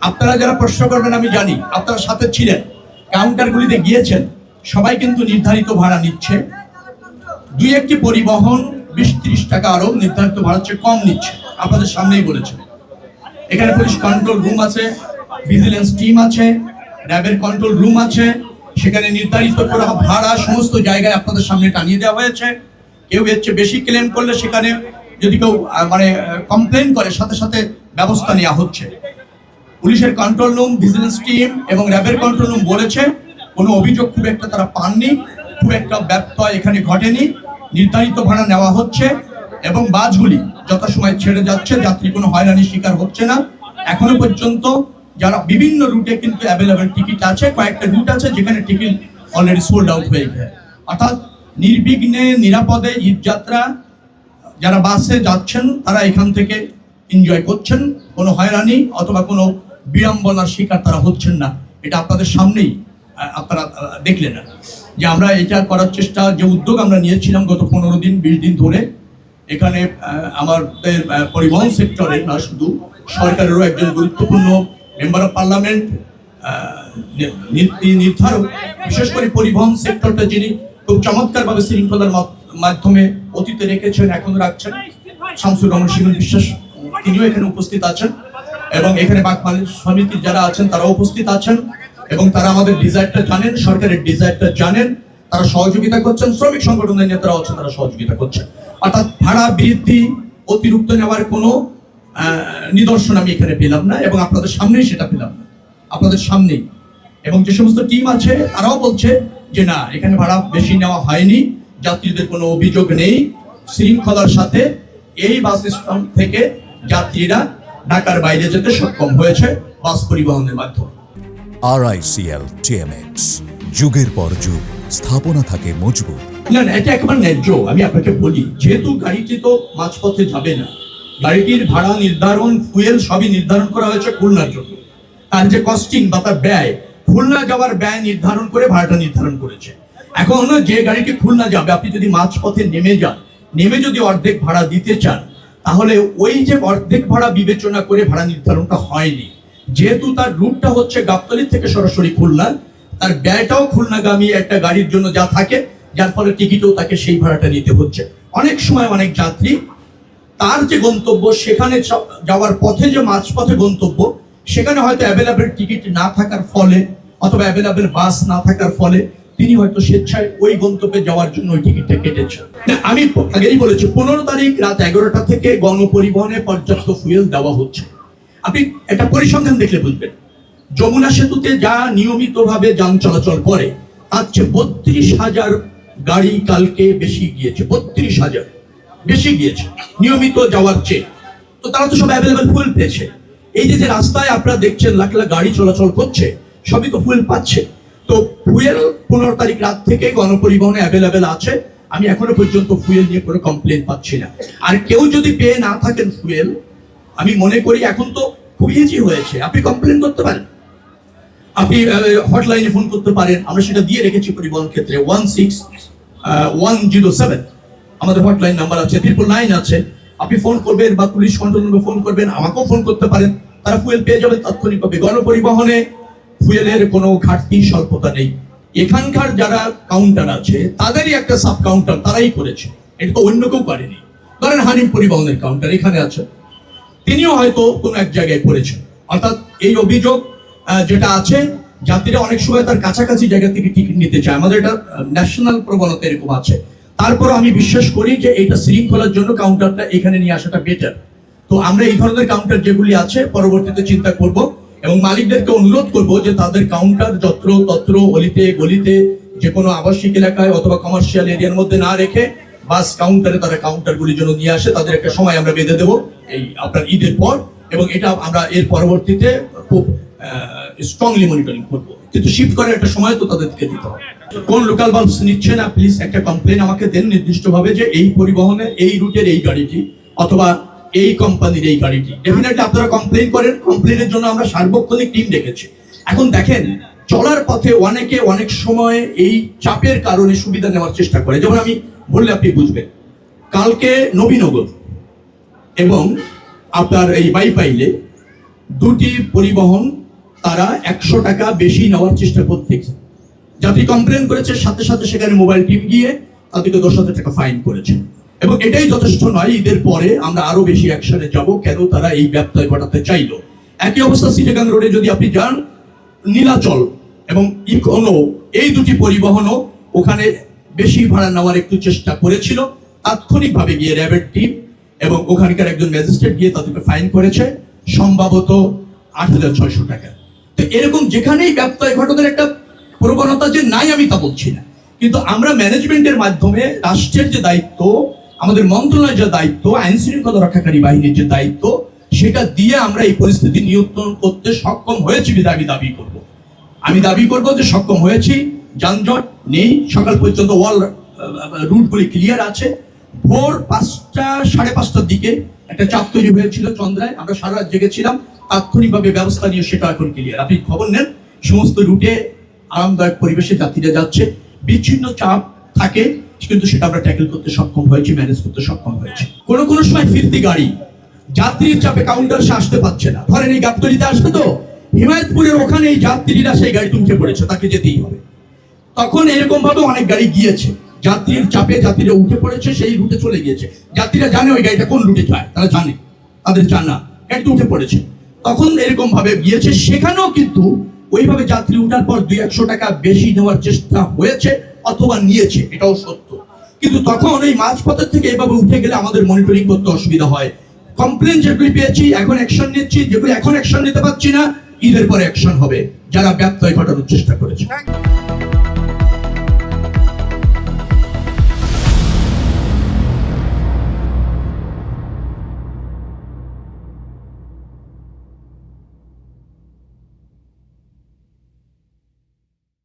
আপনারা যারা প্রশ্ন করবেন আমি জানি, আপনারা সাথে ছিলেন, কাউন্টারগুলিতে গিয়েছেন, সবাই কিন্তু নির্ধারিত ভাড়া নিচ্ছে। দুই একটি পরিবহন 20-30 টাকা আরো নির্ধারিত ভাড়ার চেয়ে কম নিচ্ছে, আপনাদের সামনেই বলেছে। এখানে পুলিশ কন্ট্রোল রুম আছে, ভিজিলেন্স টিম আছে, র্যাবের কন্ট্রোল রুম আছে, সেখানে নির্ধারিত করা ভাড়া সমস্ত জায়গায় আপনাদের সামনে টানিয়ে দেওয়া হয়েছে। কেউ এর চেয়ে বেশি ক্লেম করলে সেখানে যদি কেউ কমপ্লেন করে সাথে সাথে ব্যবস্থা নেওয়া হচ্ছে। পুলিশের কন্ট্রোল রুম, ভিজিলেন্স টিম এবং র্যাবের কন্ট্রোল রুম বলেছে কোনো অভিযোগ খুব একটা তারা পাননি, খুব একটা ব্যত্যয় এখানে ঘটেনি, নির্ধারিত ভাড়া নেওয়া হচ্ছে এবং বাসগুলি যথাসময়ে ছেড়ে যাচ্ছে, যাত্রী কোনো হয়রানির শিকার হচ্ছে না। এখনো পর্যন্ত যারা বিভিন্ন রুটে কিন্তু অ্যাভেলেবেল টিকিট আছে, কয়েকটা রুট আছে যেখানে টিকিট অলরেডি সোল্ড আউট হয়ে গেছে। অর্থাৎ নির্বিঘ্নে নিরাপদে ঈদযাত্রা যারা বাসে যাচ্ছেন তারা এখান থেকে এনজয় করছেন, কোনো হয়রানি অথবা কোনো বিড়ম্বনার শিকার তারা হচ্ছেন না। এটা আপনাদের সামনেই আপনারা দেখলেন যে আমরা এটা করার চেষ্টা, যে উদ্যোগ আমরা নিয়েছিলাম গত 15-20 দিন ধরে। এখানে আমাদের পরিবহন সেক্টরে না শুধু সরকারেরও একজন গুরুত্বপূর্ণ মেম্বার অফ পার্লামেন্ট, নীতি নির্ধারক, বিশেষ করে পরিবহন সেক্টরটা যিনি খুব চমৎকারভাবে শৃঙ্খলার মাধ্যমে অতীতে রেখেছেন, এখন রাখছেন, শামসুর রহমান শিমুল বিশ্বাস, তিনিও এখানে উপস্থিত আছেন এবং এখানে বাকমালী সমিতির যারা আছেন তারাও উপস্থিত আছেন এবং তারা আমাদের ডিজায়ারটা জানেন, সরকারের ডিজায়ারটা জানেন, তারা সহযোগিতা করছেন। শ্রমিক সংগঠনের নেতারা আছেন, তারা সহযোগিতা করছেন। অর্থাৎ ভাড়া বৃদ্ধি, অতিরিক্ত নেওয়ার কোনো নিদর্শন আমি এখানে পেলাম না এবং আপনাদের সামনেই সেটা পেলাম না, আপনাদের সামনেই। এবং যে সমস্ত টিম আছে তারাও বলছে যে না, এখানে ভাড়া বেশি নেওয়া হয়নি, যাত্রীদের কোনো অভিযোগ নেই, শৃঙ্খলার সাথে এই বাস স্ট্যান্ড থেকে যাত্রীরা ঢাকার বাইরে যেতে সক্ষম হয়েছে বাস পরিবহনের মাধ্যমে। RICL TMX, যুগের পর যুগ স্থাপনা থাকে মজবুত। না, এটা একেবারে ন্যায্য। আমি আপনাকে বলি, যেহেতু গাড়িটি তো মাঝপথে যাবে না, গাড়িটির ভাড়া নির্ধারণ, ফুয়েল সবই নির্ধারণ করা হয়েছে খুলনার জন্য। তার যে কস্টিং বা তার ব্যয়, খুলনা যাওয়ার ব্যয় নির্ধারণ করে ভাড়াটা নির্ধারণ করেছে। এখন যে গাড়িটি খুলনা যাবে, আপনি যদি মাঝপথে নেমে যান, নেমে যদি অর্ধেক ভাড়া দিতে চান, তাহলে ওই যে অর্ধেক ভাড়া বিবেচনা করে ভাড়া নির্ধারণটা হয়নি। যেহেতু তার রুটটা হচ্ছে গাবতলী থেকে সরাসরি খুলনা, তার ব্যয়টাও খুলনাগামী একটা গাড়ির জন্য যা থাকে, যার ফলে টিকিটও তাকে সেই ভাড়াটা নিতে হচ্ছে। অনেক সময় অনেক যাত্রী তার যে গন্তব্য, সেখানে যাওয়ার পথে যে মাঝপথে গন্তব্য, সেখানে হয়তো অ্যাভেলেবেল টিকিট না থাকার ফলে অথবা অ্যাভেলেবেল বাস না থাকার ফলে তিনি হয়তো স্বেচ্ছায় ওই গন্তব্যে যাওয়ার জন্য ওই টিকিটটা কেটেছেন। আমি আগেই বলেছি, 15 তারিখ রাত 11টা থেকে গণপরিবহনে পর্যাপ্ত ফুয়েল দেওয়া হচ্ছে। আপনি একটা পরিসংখ্যান দেখলে বুঝবেন, যমুনা সেতুতে যা নিয়মিতভাবে যান চলাচল করে তার চেয়ে 32,000 গাড়ি কালকে বেশি গিয়েছে, 32,000 বেশি গিয়েছে নিয়মিত যাওয়ার চেয়ে। তো তারা তো সব অ্যাভেলেবেল ফুয়েল পেয়েছে। এই যে রাস্তায় আপনারা দেখছেন লাখ লাখ গাড়ি চলাচল করছে, সবই তো ফুয়েল পাচ্ছে। তো ফুয়েল 15 তারিখ রাত থেকে গণপরিবহনে অ্যাভেলেবেল আছে। আমি এখনো পর্যন্ত ফুয়েল নিয়ে কোনো কমপ্লেন পাচ্ছি না। আর কেউ যদি পেয়ে না থাকেন ফুয়েল, আমি মনে করি এখন তো খুব ইজি হয়েছে, আপনি কমপ্লেন করতে পারেন, আপনি হটলাইনে ফোন করতে পারেন। আমরা সেটা দিয়ে রেখেছি পরিবহন ক্ষেত্রে, 16107 আমাদের হটলাইন নাম্বার আছে, 999 আছে। আপনি ফোন করবেন বা পুলিশ কন্ট্রোল রুমে ফোন করবেন, আমাকেও ফোন করতে পারেন, তারা ফুয়েল পেয়ে যাবেন তাৎক্ষণিকভাবে। গণপরিবহনে ফুয়েলের কোনো ঘাটতি স্বল্পতা নেই। এখানকার যারা কাউন্টার আছে তাদেরই একটা সাব কাউন্টার তারাই করেছে, এটা তো অন্য কেউ করেনি। ধরেন হানিম পরিবহনের কাউন্টার এখানে আছে, তিনিও হয়তো কোনো এক জায়গায় করেছেন। অর্থাৎ এই অভিযোগ যেটা আছে, যাত্রীরা অনেক সময় তার কাছাকাছি জায়গা থেকে টিকিট নিতে চায়, আমাদের এটা ন্যাশনাল প্রবণতা এরকম আছে। তারপরও আমি বিশ্বাস করি যে এটা শৃঙ্খলার জন্য কাউন্টারটা এখানে নিয়ে আসাটা বেটার। তো আমরা এই ধরনের কাউন্টার যেগুলি আছে পরবর্তীতে চিন্তা করব এবং মালিকদেরকে অনুরোধ করব যে তাদের কাউন্টার যত্র তত্র অলিতে গলিতে যে কোনো আবাসিক এলাকায় অথবা কমার্শিয়াল এরিয়ার মধ্যে না রেখে বাস কাউন্টারে তারা কাউন্টারগুলি যেন নিয়ে আসে। তাদের একটা সময় আমরা বেঁধে দেবো এই আপনার ঈদের পর, এবং এটা আমরা এর পরবর্তীতে খুব স্ট্রংলি মনিটরিং করবো। কিন্তু শিফট করার একটা সময় তো তাদেরকে দিতে হবে। কোন লোকাল বাস নিচ্ছে না, প্লিজ একটা কমপ্লেন আমাকে দেন নির্দিষ্টভাবে যে এই পরিবহনে এই রুটের এই গাড়িটি অথবা এই কোম্পানির এই গাড়িটি। ডেফিনেটলি আপনারা কমপ্লেন করেন, কমপ্লেনের জন্য আমরা সার্বক্ষণিক টিম রেখেছি। এখন দেখেন, চলার পথে অনেকে অনেক সময় এই চাপের কারণে সুবিধা নেওয়ার চেষ্টা করে। যেমন আমি বললে আপনি বুঝবেন, কালকে নবীনগর এবং আপনার এই বাইপাইলে দুটি পরিবহন তারা 100 টাকা বেশি নেওয়ার চেষ্টা করতেছে। যাত্রী কমপ্লেন করেছে, সাথে সাথে সেখানে মোবাইল টিম গিয়ে তাদেরকে 10,000 টাকা ফাইন করেছে। এবং এটাই যথেষ্ট নয়, ঈদের পরে আমরা আরো বেশি অ্যাকশনে যাব, কেন তারা এই ব্যত্যয় ঘটাতে চাইলো। একই অবস্থা চিটাগাং রোডে যদি আপনি যান, নীলাচল এবং ইকোনো এই দুটি পরিবহনও ওখানে বেশি ভাড়া নেওয়ার একটু চেষ্টা করেছিল। তাৎক্ষণিকভাবে গিয়ে র্যাবের টিম এবং ওখানকার একজন ম্যাজিস্ট্রেট গিয়ে তাদেরকে ফাইন করেছে সম্ভবত 8,600 টাকা। তো এরকম যেখানেই ব্যত্যয় ঘটনার একটা প্রবণতা যে নাই আমি তা বলছি না, কিন্তু আমরা ম্যানেজমেন্টের মাধ্যমে রাষ্ট্রের যে দায়িত্ব, আমাদের মন্ত্রণালয়ের যে দায়িত্ব, আইন শৃঙ্খলা রক্ষাকারী বাহিনীর যে দায়িত্ব, সেটা দিয়ে আমরা এই পরিস্থিতি নিয়ন্ত্রণ করতে সক্ষম হয়েছি বিধায় আমি দাবি করব যে সক্ষম হয়েছি। যানজট নেই, সকাল পর্যন্ত ওয়াল রুটগুলি ক্লিয়ার আছে। ভোর 5টা 5:30টার দিকে একটা চাপ তৈরি হয়েছিল চন্দ্রায়, আমরা সারা রাত জেগেছিলাম, তাৎক্ষণিকভাবে ব্যবস্থা নিয়ে সেটা এখন ক্লিয়ার। আপনি খবর নেন, সমস্ত রুটে আরামদায়ক পরিবেশে যাত্রীরা যাচ্ছে। বিচ্ছিন্ন চাপ থাকে, কিন্তু সেটা আমরা ট্যাকেল করতে সক্ষম হয়েছি, ম্যানেজ করতে সক্ষম হয়েছি। কোনো সময় ফিরতি গাড়ি যাত্রীর চাপে কাউন্টার সে আসতে পারছে না, ধরেন এই গাবতলীতে আসবে, তো হিমায়তপুরের ওখানে এই যাত্রীরা সেই গাড়িতে উঠে পড়েছে, তাকে যেতেই হবে। তখন এরকম ভাবে অনেক গাড়ি গিয়েছে, যাত্রীর চাপে যাত্রীরা উঠে পড়েছে, সেই রুটে চলে গিয়েছে। যাত্রীরা জানে ওই গাড়িটা কোন রুটে যায়, তারা জানে, তাদের জানা গাড়িতে উঠে পড়েছে, তখন এরকম ভাবে গিয়েছে। সেখানেও কিন্তু ওইভাবে যাত্রী উঠার পর 200-100 টাকা বেশি নেওয়ার চেষ্টা হয়েছে অথবা নিয়েছে, এটাও সত্য। কিন্তু তখন এই মাঝপথের থেকে এভাবে উঠে গেলে আমাদের মনিটরিং করতে অসুবিধা হয়। কমপ্লেন যেগুলি পেয়েছি এখন অ্যাকশন নিচ্ছি, যেগুলি এখন অ্যাকশন নিতে পারছি না ঈদের পরে অ্যাকশন হবে যারা ব্যত্যয় ঘটানোর চেষ্টা করেছে।